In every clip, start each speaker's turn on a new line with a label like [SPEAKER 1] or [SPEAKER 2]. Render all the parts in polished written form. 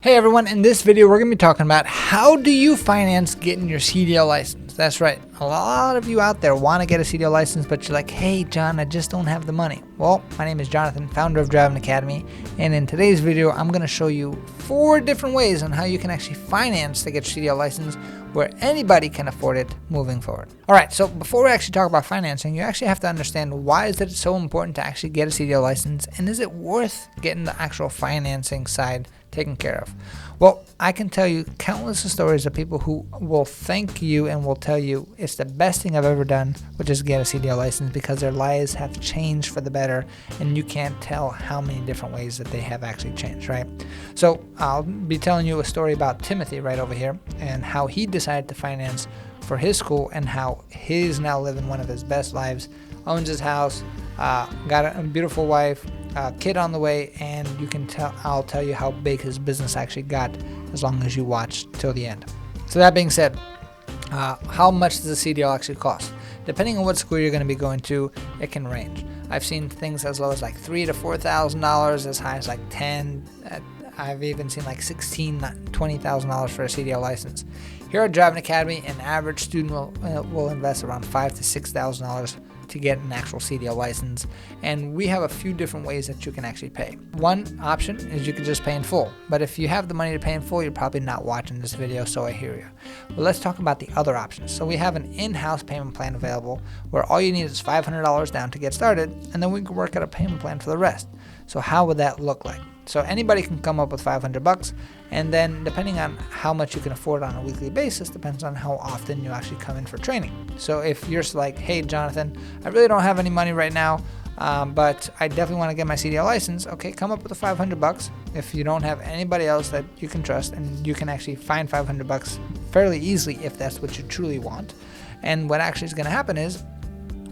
[SPEAKER 1] Hey everyone, in this video we're going to be talking about how do you finance getting your CDL license. That's right, a lot of you out there want to get a CDL license, but you're like, hey John, I just don't have the money. Well, my name is Jonathan, founder of Driving Academy, and in today's video I'm going to show you 4 different ways on how you can actually finance to get your CDL license where anybody can afford it moving forward. Alright, so before we actually talk about financing, you actually have to understand why is it so important to actually get a CDL license, and is it worth getting the actual financing side taken care of? Well, I can tell you countless stories of people who will thank you and will tell you it's the best thing I've ever done, which is get a CDL license, because their lives have changed for the better, and you can't tell how many different ways that they have actually changed, right? So I'll be telling you a story about Timothy right over here and how he decided to finance for his school and how he's now living one of his best lives, owns his house, got a beautiful wife, kid on the way, and you can tell, I'll tell you how big his business actually got as long as you watch till the end. So that being said, how much does a CDL actually cost? Depending on what school you're going to be going to, it can range. I've seen things as low as like $3,000 to $4,000, as high as like $10,000. I've even seen like $16,000, $20,000 for a CDL license. Here at Driving Academy, an average student will invest around $5,000 to $6,000 to get an actual CDL license, and we have a few different ways that you can actually pay. One option is you can just pay in full, but if you have the money to pay in full, you're probably not watching this video, so I hear you. Well, let's talk about the other options. So we have an in-house payment plan available where all you need is $500 down to get started, and then we can work out a payment plan for the rest. So how would that look like? So anybody can come up with $500, and then depending on how much you can afford on a weekly basis depends on how often you actually come in for training. So if you're like, hey Jonathan, I really don't have any money right now, but I definitely want to get my CDL license, okay, come up with the $500. If you don't have anybody else that you can trust, and you can actually find $500 fairly easily if that's what you truly want. And what actually is going to happen is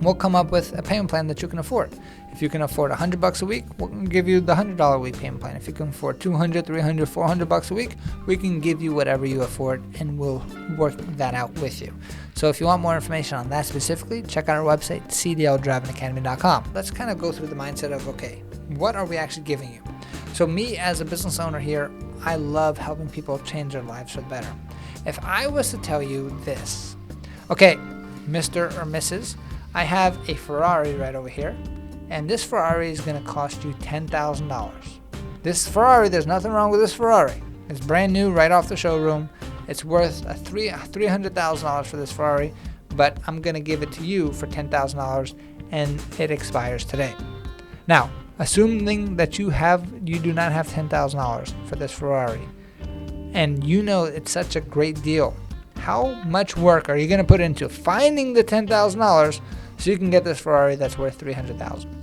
[SPEAKER 1] we'll come up with a payment plan that you can afford. If you can afford $100 a week, we'll give you the $100 a week payment plan. If you can afford $200, $300, $400 a week, we can give you whatever you afford, and we'll work that out with you. So if you want more information on that specifically, check out our website, cdldrivingacademy.com. Let's kind of go through the mindset of, okay, what are we actually giving you? So me as a business owner here, I love helping people change their lives for the better. If I was to tell you this, okay, Mr. or Mrs., I have a Ferrari right over here, and this Ferrari is going to cost you $10,000. This Ferrari, there's nothing wrong with this Ferrari. It's brand new right off the showroom. It's worth $300,000 for this Ferrari, but I'm going to give it to you for $10,000, and it expires today. Now, assuming that you do not have $10,000 for this Ferrari, and you know it's such a great deal, how much work are you going to put into finding the $10,000 so you can get this Ferrari that's worth $300,000?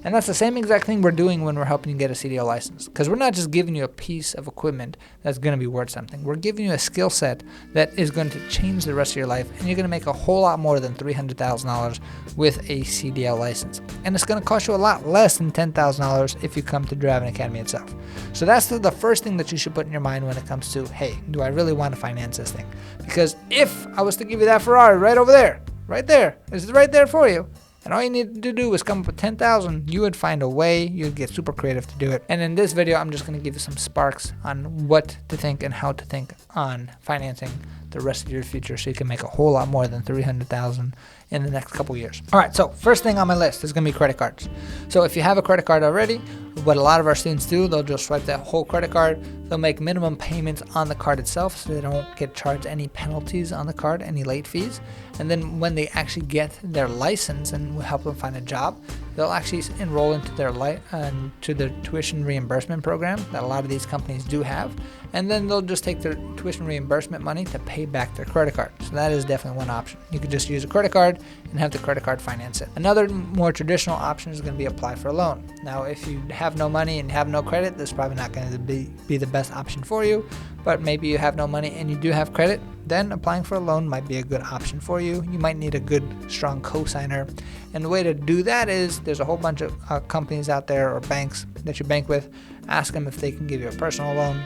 [SPEAKER 1] And that's the same exact thing we're doing when we're helping you get a CDL license, because we're not just giving you a piece of equipment that's going to be worth something. We're giving you a skill set that is going to change the rest of your life, and you're going to make a whole lot more than $300,000 with a CDL license. And it's going to cost you a lot less than $10,000 if you come to Driving Academy itself. So that's the first thing that you should put in your mind when it comes to, hey, do I really want to finance this thing? Because if I was to give you that Ferrari right over there, it's right there for you, and all you need to do is come up with $10,000, you would find a way, you'd get super creative to do it. And in this video, I'm just going to give you some sparks on what to think and how to think on financing the rest of your future so you can make a whole lot more than $300,000 in the next couple years. All right, so first thing on my list is going to be credit cards. So if you have a credit card already, what a lot of our students do, they'll just swipe that whole credit card. They'll make minimum payments on the card itself so they don't get charged any penalties on the card, any late fees. And then when they actually get their license and we help them find a job, they'll actually enroll into their tuition reimbursement program that a lot of these companies do have. And then they'll just take their tuition reimbursement money to pay back their credit card. So that is definitely one option. You could just use a credit card and have the credit card finance it. Another more traditional option is going to be apply for a loan. Now, if you have no money and have no credit, this is probably not going to be the best option for you. But maybe you have no money and you do have credit, then applying for a loan might be a good option for you. You might need a good, strong cosigner. And the way to do that is there's a whole bunch of companies out there or banks that you bank with. Ask them if they can give you a personal loan,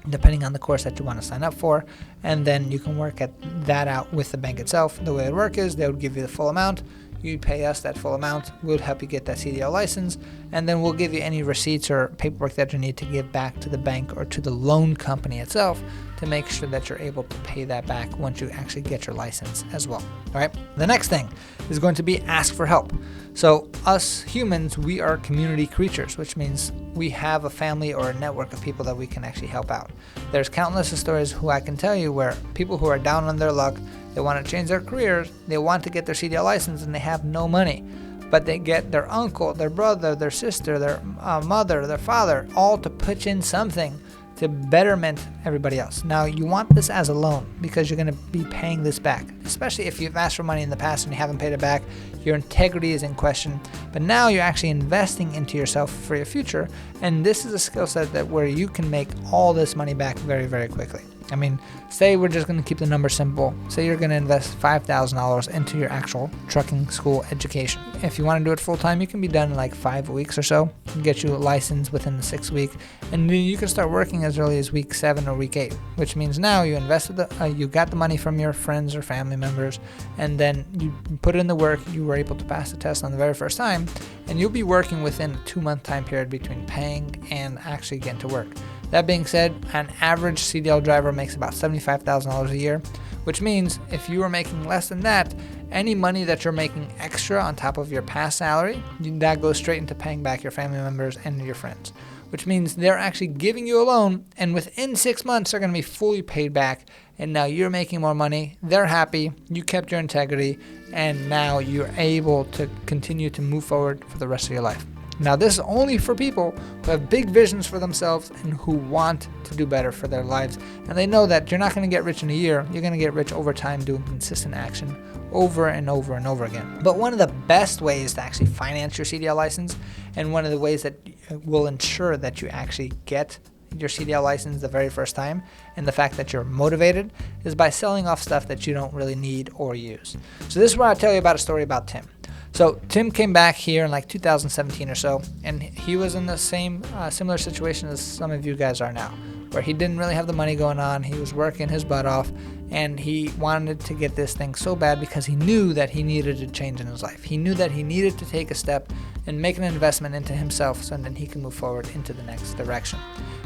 [SPEAKER 1] depending on the course that you want to sign up for, and then you can work that out with the bank itself. The way it works is they would give you the full amount. You pay us that full amount. We'll help you get that CDL license, and then we'll give you any receipts or paperwork that you need to give back to the bank or to the loan company itself to make sure that you're able to pay that back once you actually get your license as well. All right. The next thing is going to be ask for help. So us humans, we are community creatures, which means we have a family or a network of people that we can actually help out. There's countless of stories who I can tell you where people who are down on their luck, they want to change their careers, they want to get their CDL license, and they have no money. But they get their uncle, their brother, their sister, their mother, their father, all to pitch in something to betterment everybody else. Now, you want this as a loan because you're going to be paying this back, especially if you've asked for money in the past and you haven't paid it back. Your integrity is in question, but now you're actually investing into yourself for your future, and this is a skill set that where you can make all this money back very, very quickly. I mean, say we're just going to keep the number simple. Say you're going to invest $5,000 into your actual trucking school education. If you want to do it full time, you can be done in like 5 weeks or so. Get you a license within the 6th week, and then you can start working as early as week 7 or week 8, which means now you invested you got the money from your friends or family members, and then you put in the work. You were able to pass the test on the very first time, and you'll be working within a 2-month time period between paying and actually getting to work. That being said, an average CDL driver makes about $75,000 a year, which means if you are making less than that, any money that you're making extra on top of your past salary, that goes straight into paying back your family members and your friends, which means they're actually giving you a loan, and within 6 months, they're going to be fully paid back, and now you're making more money, they're happy, you kept your integrity, and now you're able to continue to move forward for the rest of your life. Now, this is only for people who have big visions for themselves and who want to do better for their lives. And they know that you're not going to get rich in a year. You're going to get rich over time doing consistent action over and over and over again. But one of the best ways to actually finance your CDL license, and one of the ways that will ensure that you actually get your CDL license the very first time, and the fact that you're motivated, is by selling off stuff that you don't really need or use. So this is where I'll tell you about a story about Tim. So Tim came back here in like 2017 or so, and he was in the same similar situation as some of you guys are now, where he didn't really have the money going on. He was working his butt off, and he wanted to get this thing so bad because he knew that he needed a change in his life. He knew that he needed to take a step and make an investment into himself so then he can move forward into the next direction.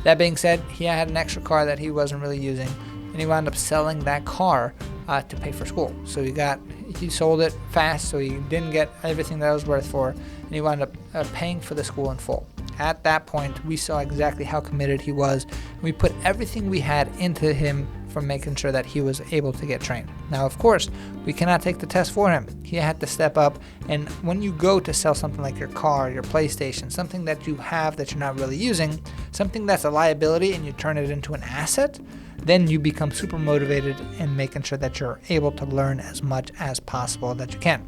[SPEAKER 1] That being said, he had an extra car that he wasn't really using, and he wound up selling that car to pay for school. So he sold it fast, so he didn't get everything that it was worth for, and he wound up paying for the school in full. At that point, we saw exactly how committed he was, and we put everything we had into him for making sure that he was able to get trained. Now, of course, we cannot take the test for him. He had to step up, and when you go to sell something like your car, your PlayStation, something that you have that you're not really using, something that's a liability, and you turn it into an asset, then you become super motivated in making sure that you're able to learn as much as possible that you can.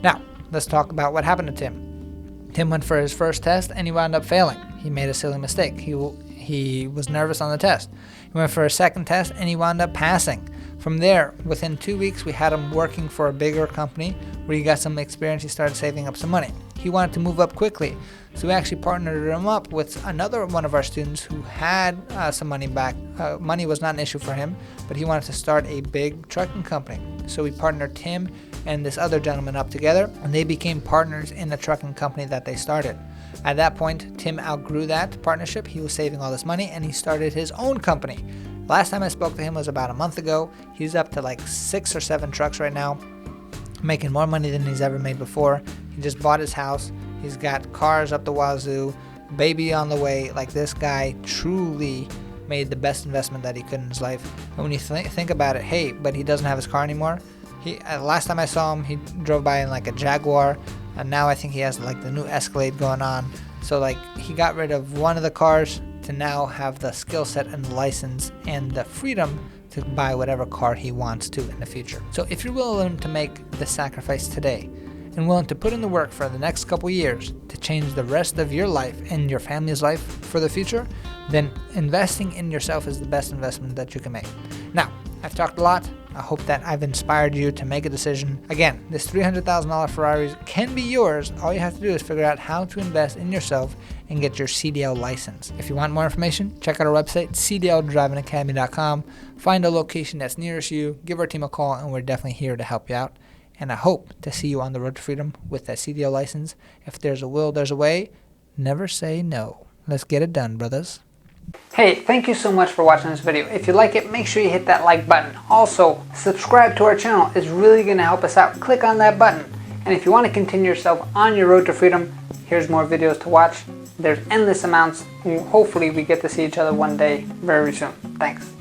[SPEAKER 1] Now, let's talk about what happened to Tim. Tim went for his first test and he wound up failing. He made a silly mistake. He was nervous on the test. He went for a second test and he wound up passing. From there, within 2 weeks, we had him working for a bigger company where he got some experience. He started saving up some money. He wanted to move up quickly, so we actually partnered him up with another one of our students who had some money back. Money was not an issue for him, but he wanted to start a big trucking company. So we partnered him and this other gentleman up together, and they became partners in the trucking company that they started. At that point, Tim outgrew that partnership. He was saving all this money, and he started his own company. Last time I spoke to him was about a month ago. He's up to like 6 or 7 trucks right now, making more money than he's ever made before. He just bought his house. He's got cars up the wazoo, baby on the way. Like, this guy truly made the best investment that he could in his life. And when you think about it, hey, but he doesn't have his car anymore. Last time I saw him, he drove by in like a Jaguar, and now I think he has like the new Escalade going on. So like, he got rid of one of the cars to now have the skill set and the license and the freedom to buy whatever car he wants to in the future. So if you're willing to make the sacrifice today and willing to put in the work for the next couple years to change the rest of your life and your family's life for the future, then investing in yourself is the best investment that you can make. Now, I've talked a lot. I hope that I've inspired you to make a decision. Again, this $300,000 Ferrari can be yours. All you have to do is figure out how to invest in yourself and get your CDL license. If you want more information, check out our website, cdldrivingacademy.com. Find a location that's nearest you, give our team a call, and we're definitely here to help you out. and I hope to see you on the road to freedom with that CDL license. If there's a will, there's a way. Never say no. Let's get it done, brothers. Hey, thank you so much for watching this video. If you like it, make sure you hit that like button. Also, subscribe to our channel. It's really going to help us out. Click on that button. And if you want to continue yourself on your road to freedom, here's more videos to watch. There's endless amounts. Hopefully we get to see each other one day very soon. Thanks.